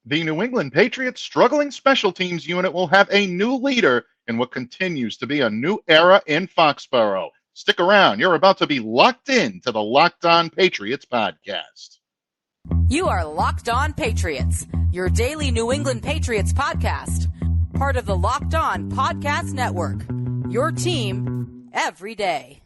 The New England Patriots struggling special teams unit will have a new leader in what continues to be a new era in Foxborough. Stick around. You're about to be locked in to the Locked On Patriots podcast. You are Locked On Patriots, your daily New England Patriots podcast. Part of the Locked On Podcast Network, your team every day.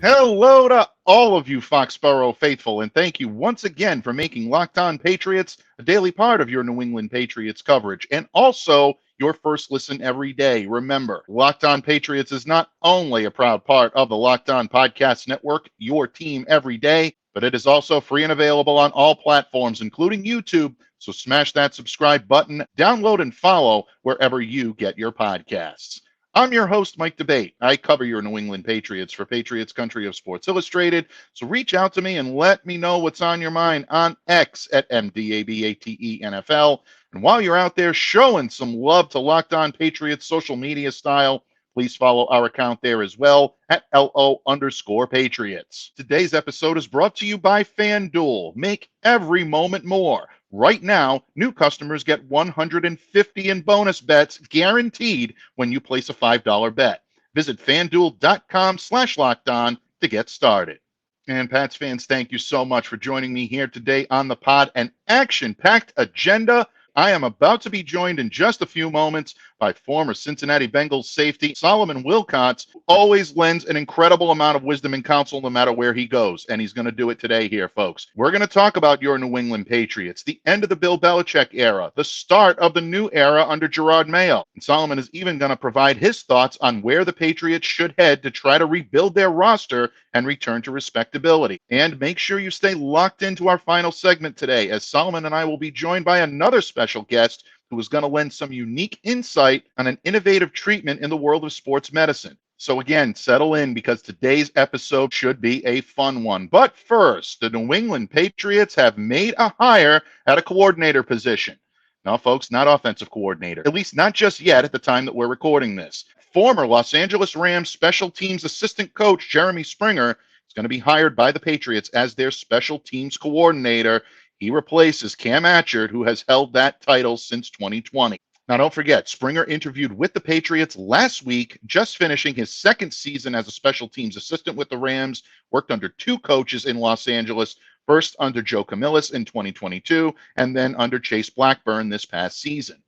Hello to all of you Foxborough faithful, and thank you once again for making Locked On Patriots a daily part of your New England Patriots coverage, and also your first listen every day. Remember, Locked On Patriots is not only a proud part of the Locked On Podcast Network, your team every day, but it is also free and available on all platforms, including YouTube, so smash that subscribe button, download and follow wherever you get your podcasts. I'm your host, Mike Debate. I cover your New England Patriots for Patriots Country of Sports Illustrated. So reach out to me and let me know what's on your mind on X at MDABATENFL. And while you're out there showing some love to Locked On Patriots social media style, please follow our account there as well at LO_Patriots. Today's episode is brought to you by FanDuel. Make every moment more. Right now, new customers get $150 in bonus bets guaranteed when you place a $5 bet. Visit FanDuel.com/lockedon to get started. And Pats fans, thank you so much for joining me here today on the pod. An action-packed agenda. I am about to be joined in just a few moments by former Cincinnati Bengals safety Solomon Wilcots, who always lends an incredible amount of wisdom and counsel no matter where he goes, and he's going to do it today here, folks. We're going to talk about your New England Patriots, the end of the Bill Belichick era, the start of the new era under Jerod Mayo. And Solomon is even going to provide his thoughts on where the Patriots should head to try to rebuild their roster and return to respectability. And make sure you stay locked into our final segment today, as Solomon and I will be joined by another special guest who is going to lend some unique insight on an innovative treatment in the world of sports medicine. So again, settle in because today's episode should be a fun one. But first, the New England Patriots have made a hire at a coordinator position. Now, folks, not offensive coordinator, at least not just yet at the time that we're recording this. Former Los Angeles Rams special teams assistant coach Jeremy Springer is going to be hired by the Patriots as their special teams coordinator. He replaces Cam Atchard, who has held that title since 2020. Now, don't forget, Springer interviewed with the Patriots last week, just finishing his second season as a special teams assistant with the Rams, worked under two coaches in Los Angeles, first under Joe Camillus in 2022, and then under Chase Blackburn this past season.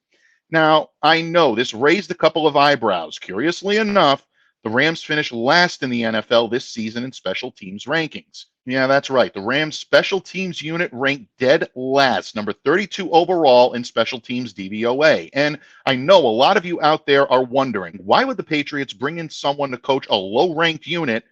Now, I know this raised a couple of eyebrows. Curiously enough, the Rams finished last in the NFL this season in special teams rankings. Yeah, that's right. The Rams special teams unit ranked dead last, number 32 overall in special teams DVOA. And I know a lot of you out there are wondering, why would the Patriots bring in someone to coach a low-ranked unit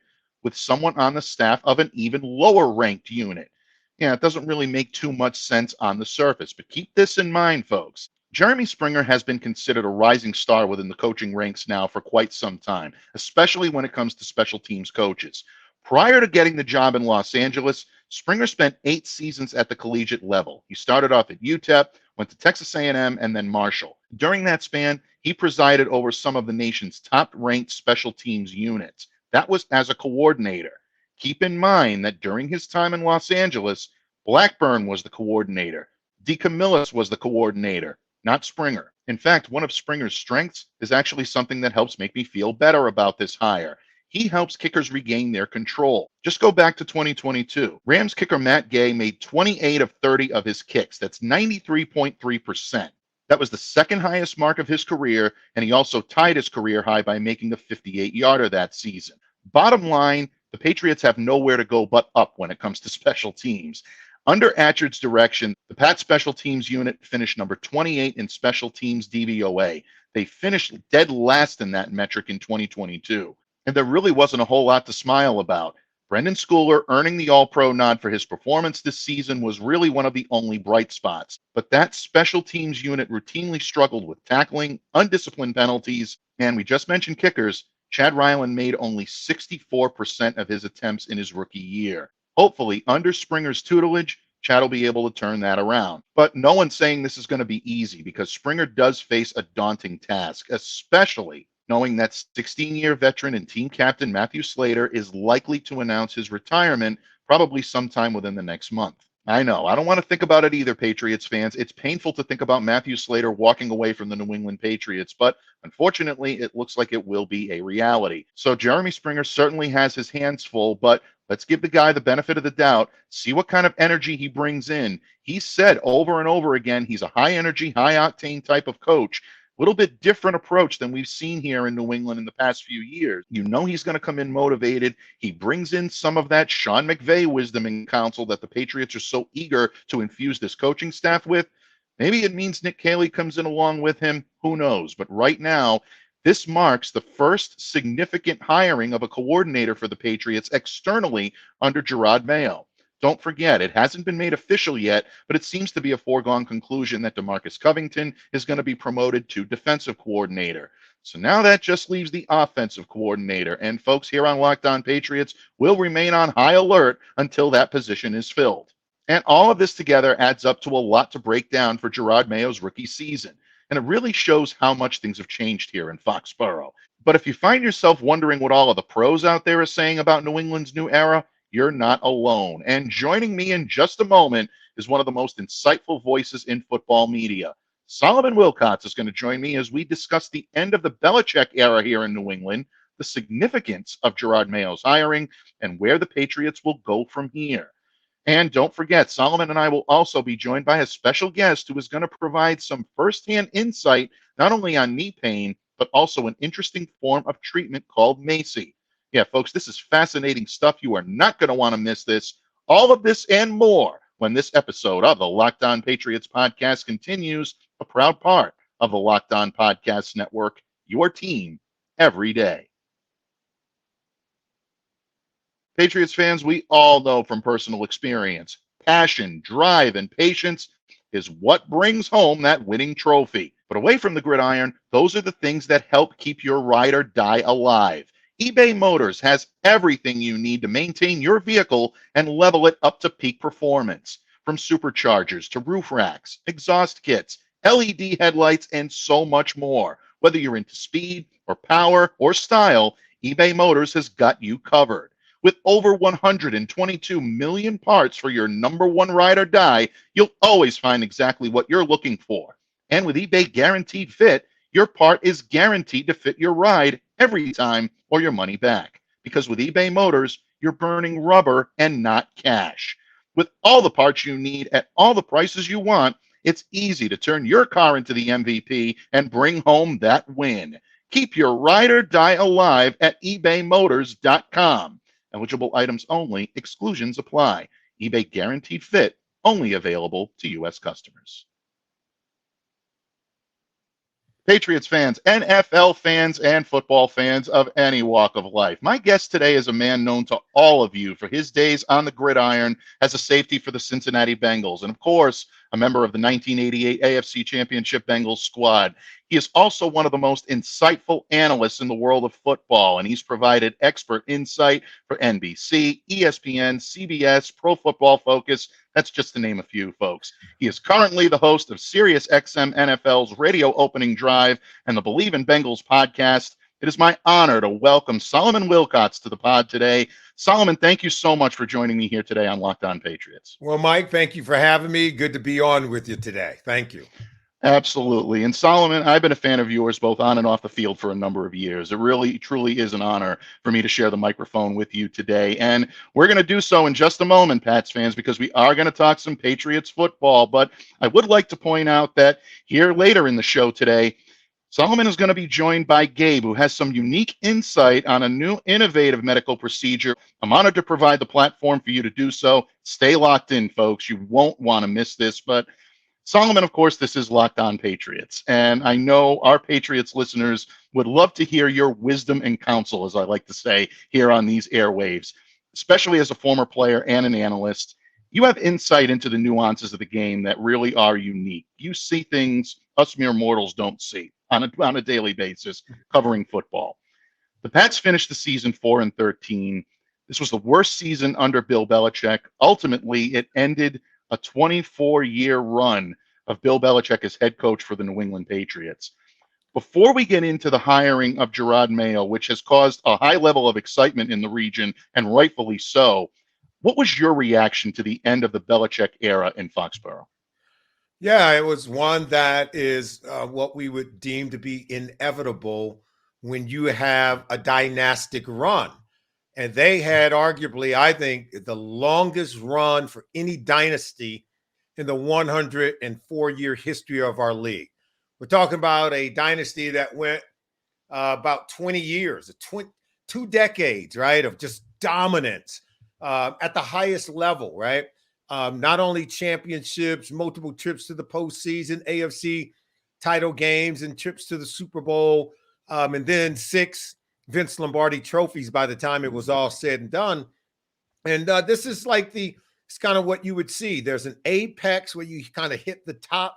with someone on the staff of an even lower-ranked unit? Yeah, it doesn't really make too much sense on the surface, but keep this in mind, folks. Jeremy Springer has been considered a rising star within the coaching ranks now for quite some time, especially when it comes to special teams coaches. Prior to getting the job in Los Angeles, Springer spent 8 seasons at the collegiate level. He started off at UTEP, went to Texas A&M, and then Marshall. During that span, he presided over some of the nation's top-ranked special teams units. That was as a coordinator. Keep in mind that during his time in Los Angeles, Blackburn was the coordinator. DeCamillis was the coordinator, not Springer. In fact, one of Springer's strengths is actually something that helps make me feel better about this hire. He helps kickers regain their control. Just go back to 2022. Rams kicker Matt Gay made 28 of 30 of his kicks. That's 93.3%. That was the second highest mark of his career, and he also tied his career high by making the 58-yarder that season. Bottom line, the Patriots have nowhere to go but up when it comes to special teams. Under Atchard's direction, the Pats special teams unit finished number 28 in special teams DVOA. They finished dead last in that metric in 2022. And there really wasn't a whole lot to smile about. Brendan Schooler earning the All-Pro nod for his performance this season was really one of the only bright spots. But that special teams unit routinely struggled with tackling, undisciplined penalties, and we just mentioned kickers. Chad Ryland made only 64% of his attempts in his rookie year. Hopefully, under Springer's tutelage, Chad will be able to turn that around. But no one's saying this is going to be easy because Springer does face a daunting task, especially knowing that 16-year veteran and team captain Matthew Slater is likely to announce his retirement probably sometime within the next month. I know. I don't want to think about it either, Patriots fans. It's painful to think about Matthew Slater walking away from the New England Patriots, but unfortunately, it looks like it will be a reality. So Jeremy Springer certainly has his hands full, but let's give the guy the benefit of the doubt, see what kind of energy he brings in. He said over and over again, he's a high energy, high octane type of coach. A little bit different approach than we've seen here in New England in the past few years. You know he's going to come in motivated. He brings in some of that Sean McVay wisdom and counsel that the Patriots are so eager to infuse this coaching staff with. Maybe it means Nick Caley comes in along with him. Who knows? But right now, this marks the first significant hiring of a coordinator for the Patriots externally under Jerod Mayo. Don't forget, it hasn't been made official yet, but it seems to be a foregone conclusion that DeMarcus Covington is going to be promoted to defensive coordinator. So now that just leaves the offensive coordinator. And folks here on Locked On Patriots will remain on high alert until that position is filled. And all of this together adds up to a lot to break down for Jerod Mayo's rookie season. And it really shows how much things have changed here in Foxborough. But if you find yourself wondering what all of the pros out there are saying about New England's new era, you're not alone. And joining me in just a moment is one of the most insightful voices in football media. Solomon Wilcots is going to join me as we discuss the end of the Belichick era here in New England, the significance of Jerod Mayo's hiring, and where the Patriots will go from here. And don't forget, Solomon and I will also be joined by a special guest who is going to provide some firsthand insight, not only on knee pain, but also an interesting form of treatment called MACI. Yeah, folks, this is fascinating stuff. You are not going to want to miss this. All of this and more when this episode of the Locked On Patriots podcast continues, a proud part of the Locked On Podcast Network, your team every day. Patriots fans, we all know from personal experience, passion, drive, and patience is what brings home that winning trophy. But away from the gridiron, those are the things that help keep your ride or die alive. eBay Motors has everything you need to maintain your vehicle and level it up to peak performance. From superchargers to roof racks, exhaust kits, LED headlights, and so much more. Whether you're into speed or power or style, eBay Motors has got you covered. With over 122 million parts for your number one ride or die, you'll always find exactly what you're looking for. And with eBay Guaranteed Fit, your part is guaranteed to fit your ride every time or your money back. Because with eBay Motors, you're burning rubber and not cash. With all the parts you need at all the prices you want, it's easy to turn your car into the MVP and bring home that win. Keep your ride or die alive at ebaymotors.com. Eligible items only. Exclusions apply. eBay Guaranteed Fit only available to U.S. customers. Patriots fans, NFL fans, and football fans of any walk of life. My guest today is a man known to all of you for his days on the gridiron as a safety for the Cincinnati Bengals, and of course, a member of the 1988 AFC Championship Bengals squad. He is also one of the most insightful analysts in the world of football, and he's provided expert insight for NBC, ESPN, CBS, Pro Football Focus. That's just to name a few, folks. He is currently the host of SiriusXM NFL's Radio Opening Drive and the Believe in Bengals podcast. It is my honor to welcome Solomon Wilcots to the pod today. Solomon, thank you so much for joining me here today on Locked On Patriots. Well, Mike, thank you for having me. Good to be on with you today. Thank you. Absolutely. And Solomon, I've been a fan of yours both on and off the field for a number of years. It really, truly is an honor for me to share the microphone with you today. And we're going to do so in just a moment, Pats fans, because we are going to talk some Patriots football. But I would like to point out that here later in the show today, Solomon is going to be joined by Gabe, who has some unique insight on a new innovative medical procedure. I'm honored to provide the platform for you to do so. Stay locked in, folks. You won't want to miss this. But Solomon, of course, this is Locked On Patriots, and I know our Patriots listeners would love to hear your wisdom and counsel, as I like to say, here on these airwaves, especially as a former player and an analyst. You have insight into the nuances of the game that really are unique. You see things us mere mortals don't see on a daily basis covering football. The Pats finished the season 4-13. This was the worst season under Bill Belichick. Ultimately, it ended a 24-year run of Bill Belichick as head coach for the New England Patriots. Before we get into the hiring of Jerod Mayo, which has caused a high level of excitement in the region, and rightfully so, what was your reaction to the end of the Belichick era in Foxborough? Yeah, it was one that is what we would deem to be inevitable when you have a dynastic run. And they had arguably, I think, the longest run for any dynasty in the 104-year history of our league. We're talking about a dynasty that went about 20 years, 2 decades, right, of just dominance at the highest level, right? Not only championships, multiple trips to the postseason, AFC title games, and trips to the Super Bowl, and then 6 Vince Lombardi trophies by the time it was all said and done. And this is like it's kind of what you would see. There's an apex where you kind of hit the top,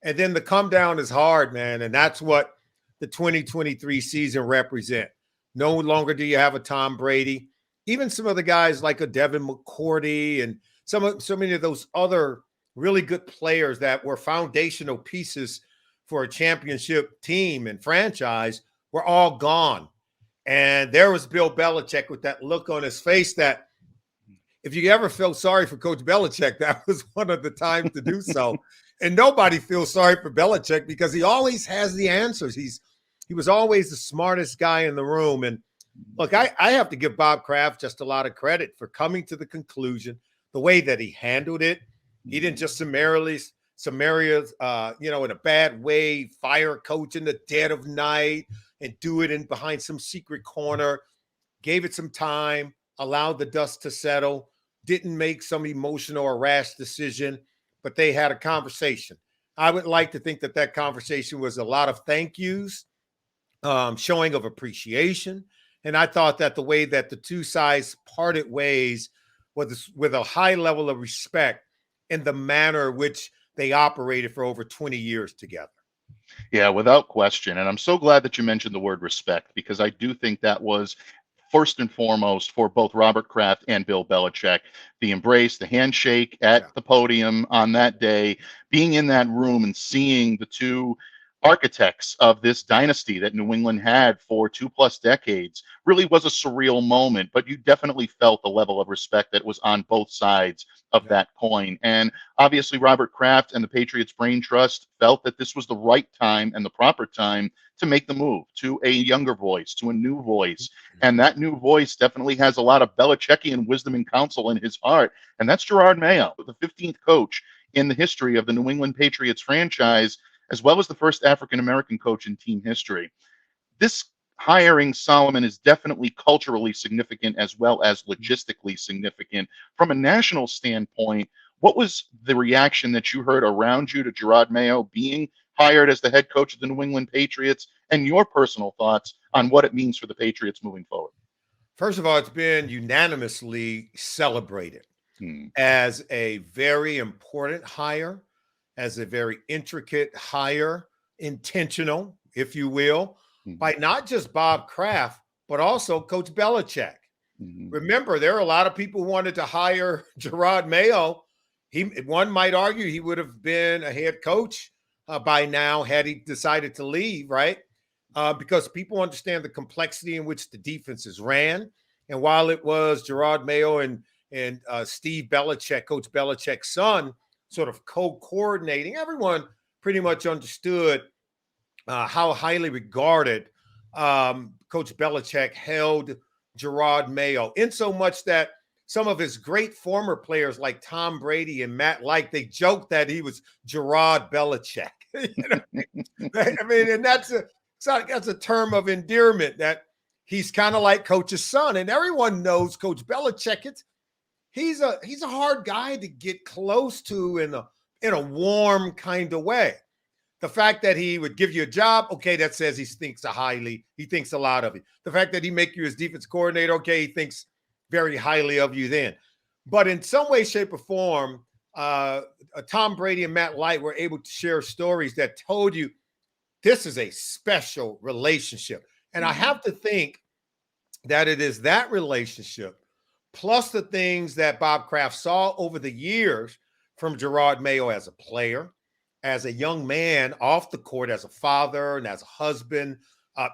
and then the come down is hard, man. And that's what the 2023 season represent. No longer do you have a Tom Brady. Even some of the guys like a Devin McCourty and so many of those other really good players that were foundational pieces for a championship team and franchise were all gone. And there was Bill Belichick with that look on his face that if you ever felt sorry for Coach Belichick, that was one of the times to do so. And nobody feels sorry for Belichick because he always has the answers. He was always the smartest guy in the room. And look, I have to give Bob Kraft just a lot of credit for coming to the conclusion, the way that he handled it. He didn't just summarily, in a bad way, fire a coach in the dead of night and do it in behind some secret corner. Gave it some time, allowed the dust to settle, didn't make some emotional or rash decision, but they had a conversation. I would like to think that conversation was a lot of thank yous, showing of appreciation. And I thought that the way that the two sides parted ways was with a high level of respect in the manner in which they operated for over 20 years together. Yeah, without question. And I'm so glad that you mentioned the word respect, because I do think that was first and foremost for both Robert Kraft and Bill Belichick. The embrace, the handshake at the podium on that day, being in that room and seeing the two architects of this dynasty that New England had for 2+ decades really was a surreal moment, but you definitely felt the level of respect that was on both sides of that coin. And obviously Robert Kraft and the Patriots Brain Trust felt that this was the right time and the proper time to make the move to a younger voice, to a new voice. And that new voice definitely has a lot of Belichickian wisdom and counsel in his heart. And that's Jerod Mayo, the 15th coach in the history of the New England Patriots franchise, as well as the first African-American coach in team history. This hiring, Solomon, is definitely culturally significant as well as logistically significant. From a national standpoint, what was the reaction that you heard around you to Jerod Mayo being hired as the head coach of the New England Patriots, and your personal thoughts on what it means for the Patriots moving forward? First of all, it's been unanimously celebrated as a very important hire, as a very intricate hire, intentional, if you will, by not just Bob Kraft, but also Coach Belichick. Remember, there are a lot of people who wanted to hire Jerod Mayo. One might argue he would have been a head coach by now had he decided to leave, right? Because people understand the complexity in which the defenses ran. And while it was Jerod Mayo and Steve Belichick, Coach Belichick's son, sort of co-coordinating, everyone pretty much understood how highly regarded Coach Belichick held Jerod Mayo, in so much that some of his great former players like Tom Brady and Matt Light, they joked that he was Jerod Belichick. I mean, and that's a term of endearment, that he's kind of like Coach's son. And everyone knows Coach Belichick. He's a hard guy to get close to in a warm kind of way. The fact that he would give you a job, okay, that says he thinks a lot of you. The fact that he make you his defense coordinator, okay, he thinks very highly of you then. But in some way, shape, or form, Tom Brady and Matt Light were able to share stories that told you this is a special relationship. And I have to think that it is that relationship plus the things that Bob Kraft saw over the years from Jerod Mayo as a player, as a young man off the court, as a father and as a husband,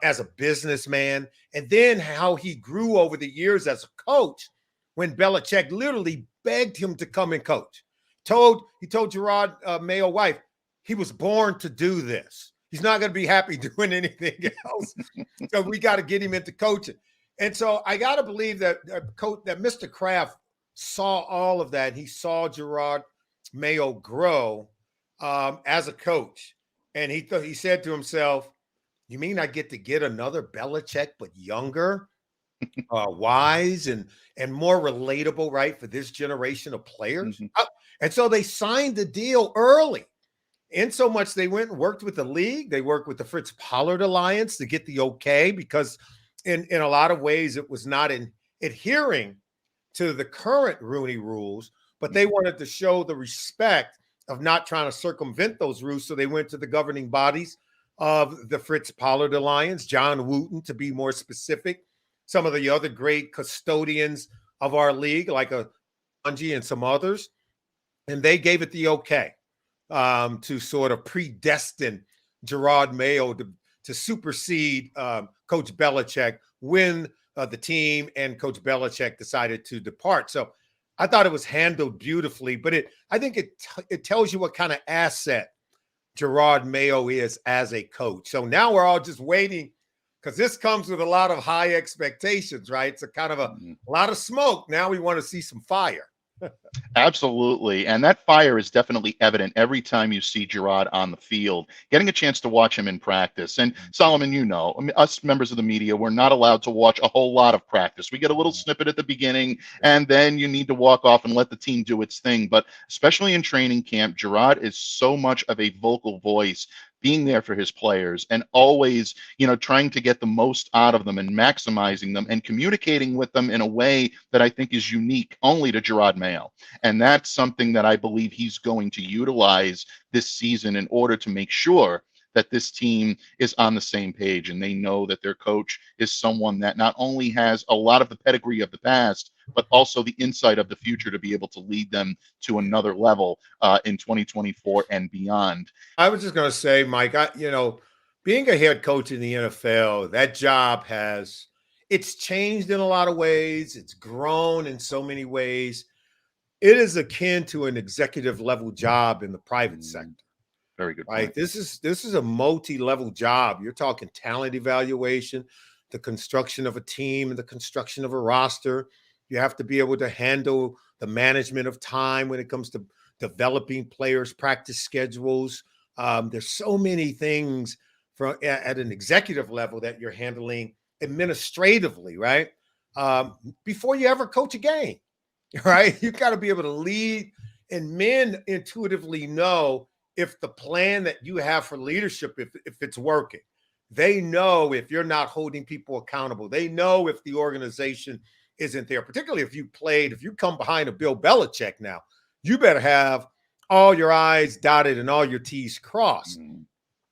as a businessman, and then how he grew over the years as a coach when Belichick literally begged him to come and coach. He told Jerod Mayo's wife, he was born to do this. He's not going to be happy doing anything else. So we got to get him into coaching. And so I got to believe that Mr. Kraft saw all of that. He saw Jerod Mayo grow as a coach. And he said to himself, you mean I get to get another Belichick, but younger, wise, and more relatable, right, for this generation of players? Mm-hmm. And so they signed the deal early. In so much they went and worked with the league. They worked with the Fritz Pollard Alliance to get the okay, because in a lot of ways it was not adhering to the current Rooney rules, but they wanted to show the respect of not trying to circumvent those rules. So they went to the governing bodies of the Fritz Pollard Alliance, John Wooten, to be more specific, some of the other great custodians of our league, like Bungie and some others, and they gave it the okay to sort of predestine Jerod Mayo to supersede Coach Belichick when the team and Coach Belichick decided to depart. So I thought it was handled beautifully, but I think it tells you what kind of asset Jerod Mayo is as a coach. So now we're all just waiting, because this comes with a lot of high expectations, right? It's a kind of a lot of smoke. Now we want to see some fire. Absolutely. And that fire is definitely evident every time you see Jerod on the field, getting a chance to watch him in practice. And Solomon, us members of the media, we're not allowed to watch a whole lot of practice. We get a little snippet at the beginning, and then you need to walk off and let the team do its thing. But especially in training camp, Jerod is so much of a vocal voice, being there for his players and always, trying to get the most out of them and maximizing them and communicating with them in a way that I think is unique only to Jerod Mayo. And that's something that I believe he's going to utilize this season in order to make sure that this team is on the same page and they know that their coach is someone that not only has a lot of the pedigree of the past, but also the insight of the future to be able to lead them to another level in 2024 and beyond. I was just going to say, Mike, being a head coach in the NFL, that job it's changed in a lot of ways. It's grown in so many ways. It is akin to an executive level job in the private sector. Very good. Right. This is a multi-level job. You're talking talent evaluation, the construction of a team, and the construction of a roster. You have to be able to handle the management of time when it comes to developing players' practice schedules. There's so many things at an executive level that you're handling administratively, right? Before you ever coach a game, right? You've got to be able to lead, and men intuitively know if the plan that you have for leadership, if it's working. They know if you're not holding people accountable. They know if the organization isn't there, particularly if you come behind a Bill Belichick now, you better have all your I's dotted and all your T's crossed.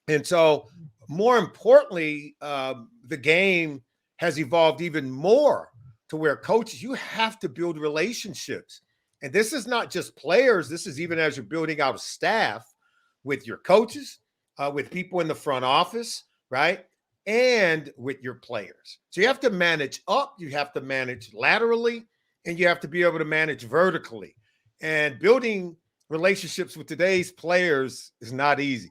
And so more importantly, the game has evolved even more to where coaches, you have to build relationships. And this is not just players. This is even as you're building out a staff with your coaches, with people in the front office, right? And with your players. So you have to manage up, you have to manage laterally, and you have to be able to manage vertically. And building relationships with today's players is not easy.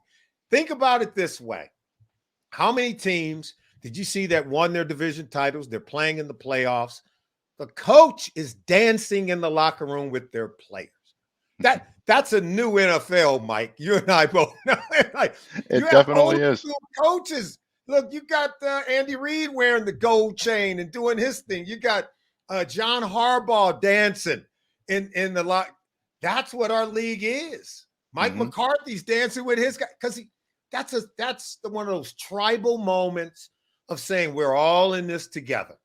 Think about it this way. How many teams did you see that won their division titles? They're playing in the playoffs. The coach is dancing in the locker room with their players. That's a new NFL, Mike. You and I both know. It definitely is. Coaches. Look, you got Andy Reid wearing the gold chain and doing his thing. You got John Harbaugh dancing in the lock. That's what our league is. Mike McCarthy's dancing with his guy because that's one of those tribal moments of saying we're all in this together.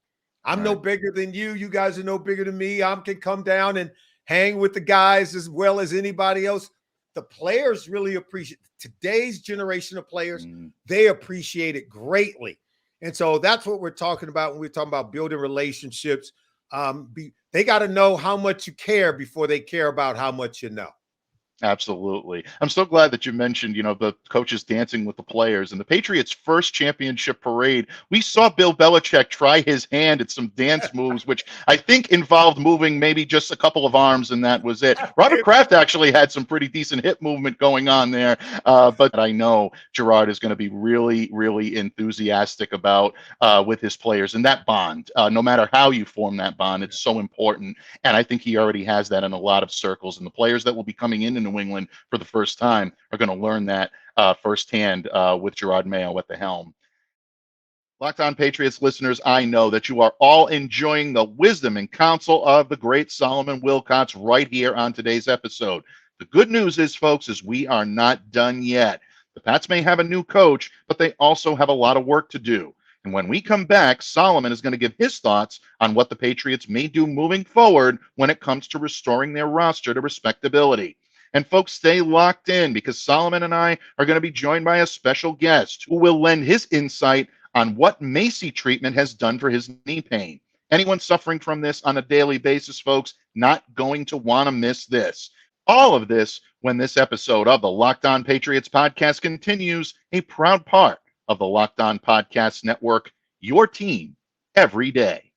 I'm no bigger than you. You guys are no bigger than me. I can come down and hang with the guys as well as anybody else. The players really appreciate today's generation of players. They appreciate it greatly. And so that's what we're talking about when we're talking about building relationships. They got to know how much you care before they care about how much you know. Absolutely. I'm so glad that you mentioned, the coaches dancing with the players. And the Patriots' first championship parade, we saw Bill Belichick try his hand at some dance moves, which I think involved moving maybe just a couple of arms, and that was it. Robert Kraft actually had some pretty decent hip movement going on there. But I know Jerod is going to be really, really enthusiastic about with his players and that bond. No matter how you form that bond, it's so important. And I think he already has that in a lot of circles. And the players that will be coming in New England for the first time are going to learn that firsthand with Jerod Mayo at the helm. Locked On Patriots listeners, I know that you are all enjoying the wisdom and counsel of the great Solomon Wilcots right here on today's episode. The good news is, folks, is we are not done yet. The Pats may have a new coach, but they also have a lot of work to do. And when we come back, Solomon is going to give his thoughts on what the Patriots may do moving forward when it comes to restoring their roster to respectability. And folks, stay locked in because Solomon and I are going to be joined by a special guest who will lend his insight on what MACI treatment has done for his knee pain. Anyone suffering from this on a daily basis, folks, not going to want to miss this. All of this when this episode of the Locked On Patriots podcast continues, a proud part of the Locked On Podcast Network, your team every day.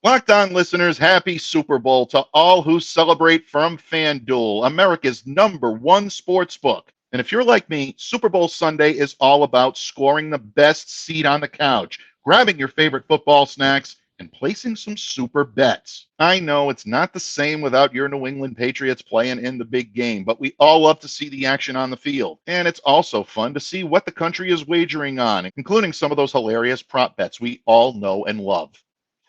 Locked On listeners, happy Super Bowl to all who celebrate from FanDuel, America's #1 sports book. And if you're like me, Super Bowl Sunday is all about scoring the best seat on the couch, grabbing your favorite football snacks, and placing some super bets. I know it's not the same without your New England Patriots playing in the big game, but we all love to see the action on the field. And it's also fun to see what the country is wagering on, including some of those hilarious prop bets we all know and love.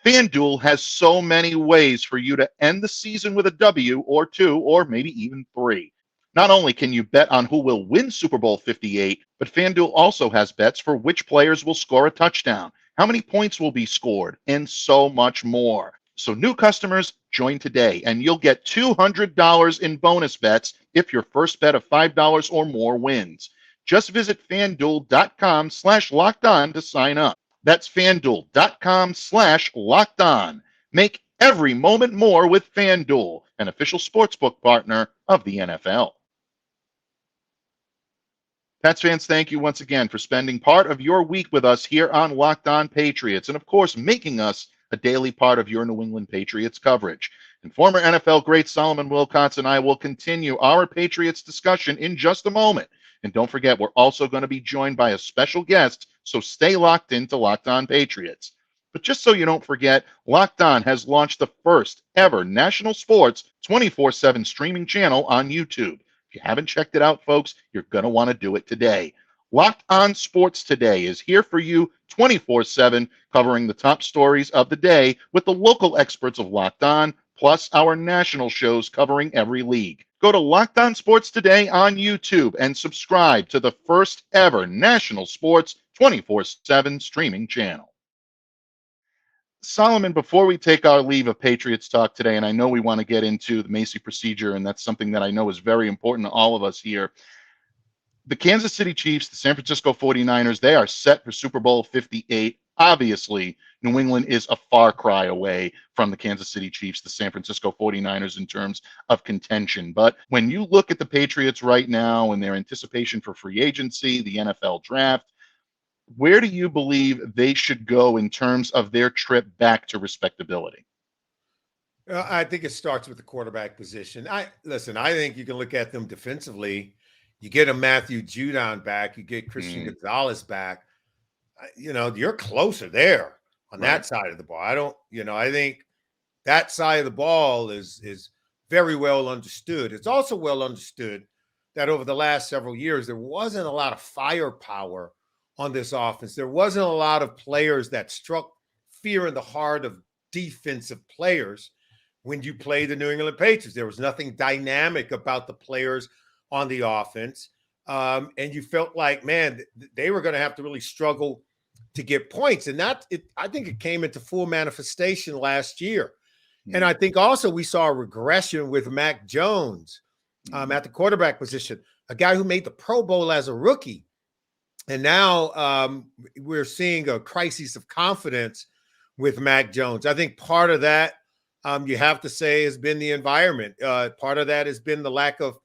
FanDuel has so many ways for you to end the season with a W or 2 or maybe even 3. Not only can you bet on who will win Super Bowl 58, but FanDuel also has bets for which players will score a touchdown, how many points will be scored, and so much more. So new customers, join today, and you'll get $200 in bonus bets if your first bet of $5 or more wins. Just visit FanDuel.com/lockedon to sign up. That's FanDuel.com/lockedon. Make every moment more with FanDuel, an official sportsbook partner of the NFL. Pats fans, thank you once again for spending part of your week with us here on Locked On Patriots, and of course, making us a daily part of your New England Patriots coverage. And former NFL great Solomon Wilcots and I will continue our Patriots discussion in just a moment. And don't forget, we're also going to be joined by a special guest, so stay locked into Locked On Patriots. But just so you don't forget, Locked On has launched the first ever national sports 24/7 streaming channel on YouTube. If you haven't checked it out, folks, you're going to want to do it today. Locked On Sports Today is here for you 24/7, covering the top stories of the day with the local experts of Locked On, plus our national shows covering every league. Go to Locked On Sports Today on YouTube and subscribe to the first ever national sports 24/7 streaming channel. Solomon, before we take our leave of Patriots talk today, and I know we want to get into the MACI procedure, and that's something that I know is very important to all of us here. The Kansas City Chiefs, the San Francisco 49ers, they are set for Super Bowl 58. Obviously, New England is a far cry away from the Kansas City Chiefs, the San Francisco 49ers, in terms of contention. But when you look at the Patriots right now and their anticipation for free agency, the NFL draft, where do you believe they should go in terms of their trip back to respectability? I think it starts with the quarterback position. I think you can look at them defensively. You get a Matthew Judon back, you get Christian Gonzalez back. You're closer there on that side of the ball. I think that side of the ball is very well understood. It's also well understood that over the last several years, there wasn't a lot of firepower on this offense. There wasn't a lot of players that struck fear in the heart of defensive players when you play the New England Patriots. There was nothing dynamic about the players on the offense. And you felt like, man, they were going to have to really struggle to get points. And I think it came into full manifestation last year. And I think also we saw a regression with Mac Jones at the quarterback position, a guy who made the Pro Bowl as a rookie. And now we're seeing a crisis of confidence with Mac Jones. I think part of that you have to say has been the environment. Part of that has been the lack of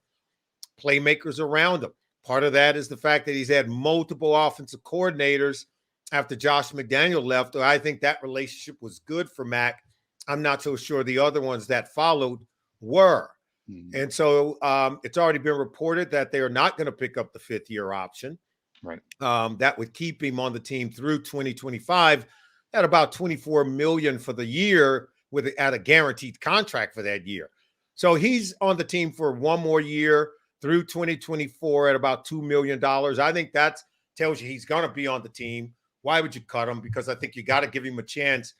playmakers around him. Part of that is the fact that he's had multiple offensive coordinators after Josh McDaniel left. I think that relationship was good for Mac. I'm not so sure the other ones that followed were. Mm-hmm. And so it's already been reported that they are not going to pick up the 5th-year option. Right. That would keep him on the team through 2025 at about $24 million for the year at a guaranteed contract for that year. So he's on the team for one more year through 2024 at about $2 million. I think that tells you he's going to be on the team. Why would you cut him? Because I think you got to give him a chance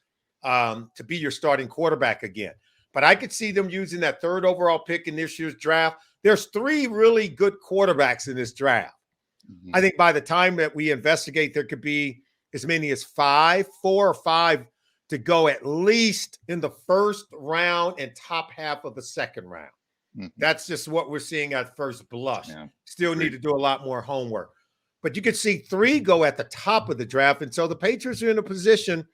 to be your starting quarterback again. But I could see them using that 3rd overall pick in this year's draft. There's 3 really good quarterbacks in this draft. Mm-hmm. I think by the time that we investigate, there could be as many as 4 or 5 to go at least in the 1st round and top half of the 2nd round. Mm-hmm. That's just what we're seeing at first blush. Yeah. Still need to do a lot more homework. But you could see 3 go at the top of the draft. And so the Patriots are in a position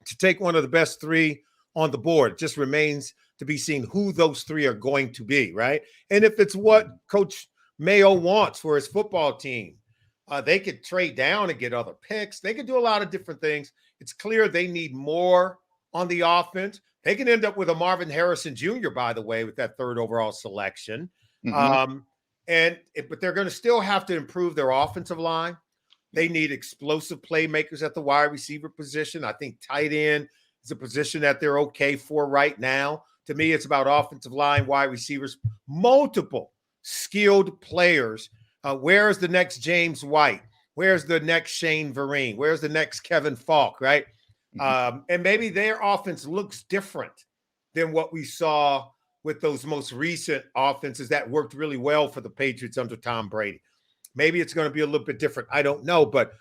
to take one of the best 3 on the board. It just remains to be seen who those 3 are going to be, right? And if it's what Coach Mayo wants for his football team, they could trade down and get other picks. They could do a lot of different things. It's clear they need more on the offense. They can end up with a Marvin Harrison Jr., by the way, with that 3rd overall selection. Mm-hmm. But they're going to still have to improve their offensive line. They need explosive playmakers at the wide receiver position. I think tight end is a position that they're okay for right now. To me, it's about offensive line, wide receivers, multiple skilled players. Where's the next James White? Where's the next Shane Vereen? Where's the next Kevin Falk, right? Mm-hmm. And maybe their offense looks different than what we saw with those most recent offenses that worked really well for the Patriots under Tom Brady. Maybe it's going to be a little bit different. I don't know, but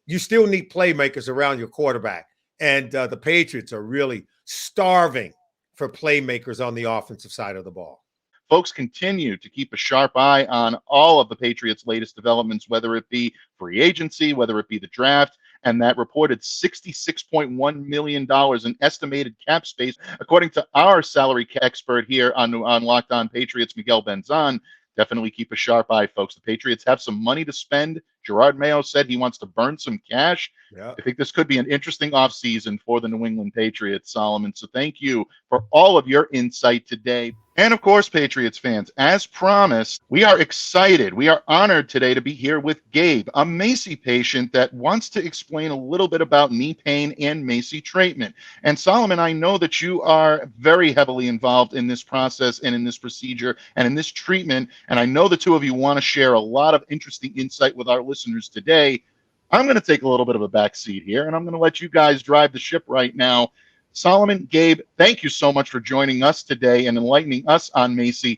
you still need playmakers around your quarterback. And the Patriots are really starving for playmakers on the offensive side of the ball. Folks, continue to keep a sharp eye on all of the Patriots' latest developments, whether it be free agency, whether it be the draft, and that reported $66.1 million in estimated cap space, according to our salary expert here on Locked On Patriots, Miguel Benzan. Definitely keep a sharp eye, folks. The Patriots have some money to spend. Jerod Mayo said he wants to burn some cash. Yeah. I think this could be an interesting offseason for the New England Patriots, Solomon. So thank you for all of your insight today. And of course, Patriots fans, as promised, we are excited. We are honored today to be here with Gabe, a MACI patient that wants to explain a little bit about knee pain and MACI treatment. And Solomon, I know that you are very heavily involved in this process and in this procedure and in this treatment. And I know the two of you want to share a lot of interesting insight with our listeners today. I'm going to take a little bit of a back seat here, and I'm going to let you guys drive the ship right now. Solomon, Gabe, thank you so much for joining us today and enlightening us on MACI.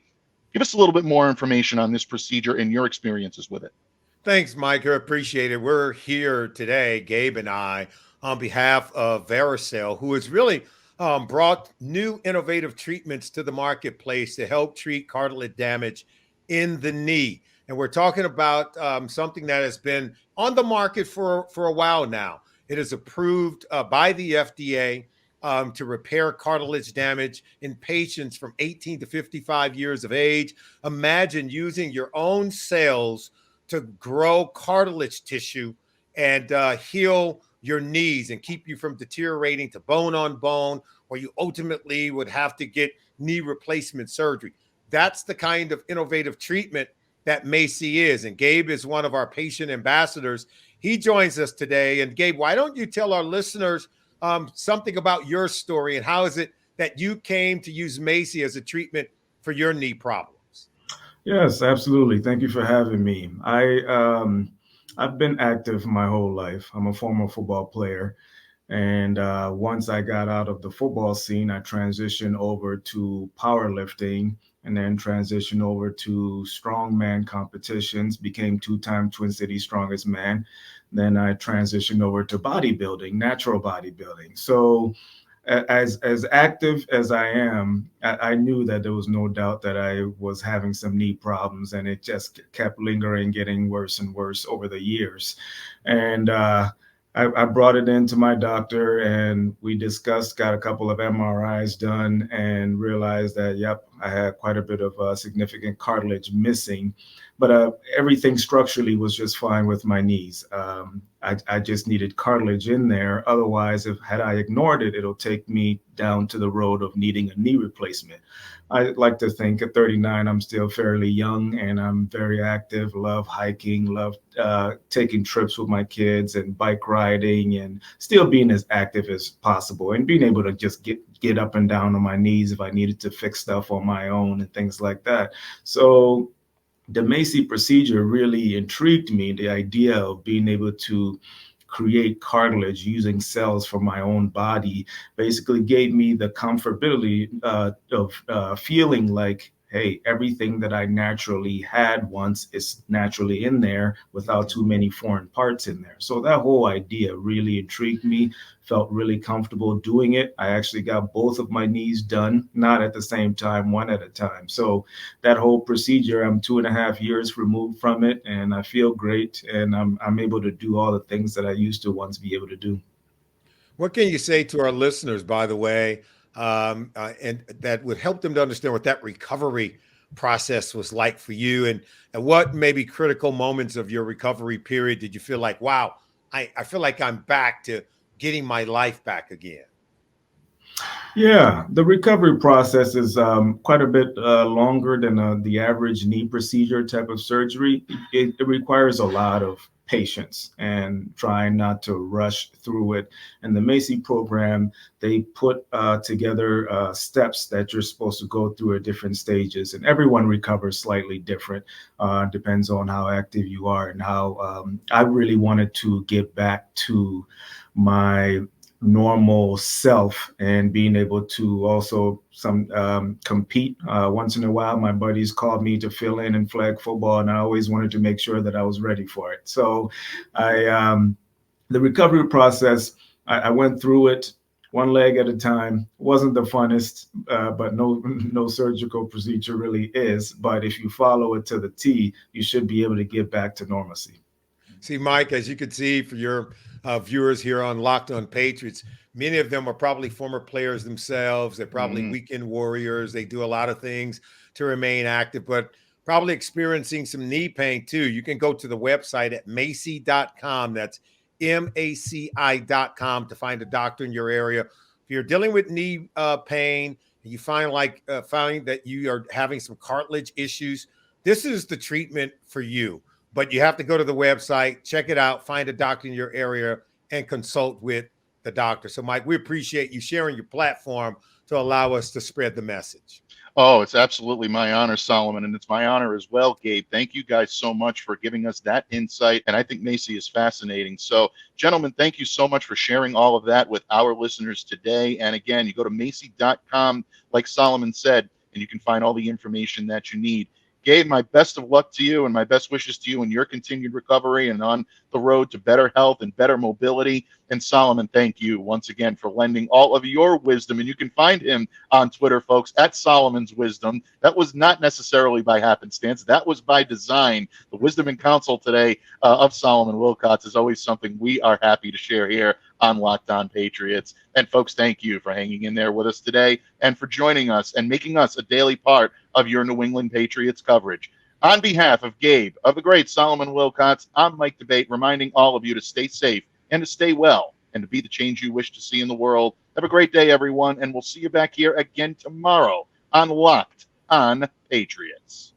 Give us a little bit more information on this procedure and your experiences with it. Thanks, Mike. I appreciate it. We're here today, Gabe and I, on behalf of Vericel, who has really brought new innovative treatments to the marketplace to help treat cartilage damage in the knee. And we're talking about something that has been on the market for a while now. It is approved by the FDA to repair cartilage damage in patients from 18 to 55 years of age. Imagine using your own cells to grow cartilage tissue and heal your knees and keep you from deteriorating to bone on bone, where you ultimately would have to get knee replacement surgery. That's the kind of innovative treatment that MACI is. And Gabe is one of our patient ambassadors. He joins us today. And Gabe, why don't you tell our listeners something about your story and how is it that you came to use MACI as a treatment for your knee problems? Yes, absolutely. Thank you for having me. I've been active my whole life. I'm a former football player. And once I got out of the football scene, I transitioned over to powerlifting and then transitioned over to strongman competitions, became 2-time Twin Cities strongest man. Then I transitioned over to bodybuilding, natural bodybuilding. So as active as I am, I knew that there was no doubt that I was having some knee problems, and it just kept lingering, getting worse and worse over the years. And I brought it in to my doctor and we discussed, got a couple of MRIs done and realized that, yep, I had quite a bit of significant cartilage missing, but everything structurally was just fine with my knees. I just needed cartilage in there. Otherwise, had I ignored it, it'll take me down to the road of needing a knee replacement. I like to think at 39, I'm still fairly young and I'm very active, love hiking, love taking trips with my kids and bike riding and still being as active as possible and being able to just get up and down on my knees if I needed to fix stuff on my own and things like that. So the MACI procedure really intrigued me, the idea of being able to create cartilage using cells from my own body basically gave me the comfortability of feeling like, hey, everything that I naturally had once is naturally in there without too many foreign parts in there. So that whole idea really intrigued me, felt really comfortable doing it. I actually got both of my knees done, not at the same time, one at a time. So that whole procedure, I'm 2.5 years removed from it and I feel great. And I'm able to do all the things that I used to once be able to do. What can you say to our listeners, by the way, and that would help them to understand what that recovery process was like for you, and what maybe critical moments of your recovery period did you feel like, wow, I feel like I'm back to getting my life back again? Yeah, the recovery process is quite a bit longer than the average knee procedure type of surgery. It requires a lot of patience and trying not to rush through it. And the MACI program, they put together steps that you're supposed to go through at different stages. And everyone recovers slightly different, depends on how active you are and how I really wanted to get back to my normal self and being able to also compete. Once in a while, my buddies called me to fill in flag football, and I always wanted to make sure that I was ready for it. So the recovery process, I went through it one leg at a time. Wasn't the funnest, but no surgical procedure really is. But if you follow it to the T, you should be able to get back to normalcy. See, Mike, as you can see for your viewers here on Locked On Patriots, many of them are probably former players themselves. They're probably weekend warriors. They do a lot of things to remain active, but probably experiencing some knee pain too. You can go to the website at MACI.com. That's MACI.com to find a doctor in your area. If you're dealing with knee pain and you find that you are having some cartilage issues, this is the treatment for you. But you have to go to the website, check it out, find a doctor in your area, and consult with the doctor. So, Mike, we appreciate you sharing your platform to allow us to spread the message. Oh, it's absolutely my honor, Solomon, and it's my honor as well, Gabe. Thank you guys so much for giving us that insight, and I think MACI is fascinating. So, gentlemen, thank you so much for sharing all of that with our listeners today. And again, you go to MACI.com, like Solomon said, and you can find all the information that you need. Gabe, my best of luck to you and my best wishes to you in your continued recovery and on the road to better health and better mobility. And Solomon, thank you once again for lending all of your wisdom. And you can find him on Twitter, folks, at Solomon's Wisdom. That was not necessarily by happenstance. That was by design. The wisdom and counsel today of Solomon Wilcots is always something we are happy to share here on Locked On Patriots. And folks, thank you for hanging in there with us today and for joining us and making us a daily part of your New England Patriots coverage. On behalf of Gabe, of the great Solomon Wilcots, I'm Mike Debate, reminding all of you to stay safe and to stay well and to be the change you wish to see in the world. Have a great day, everyone, and we'll see you back here again tomorrow on Locked On Patriots.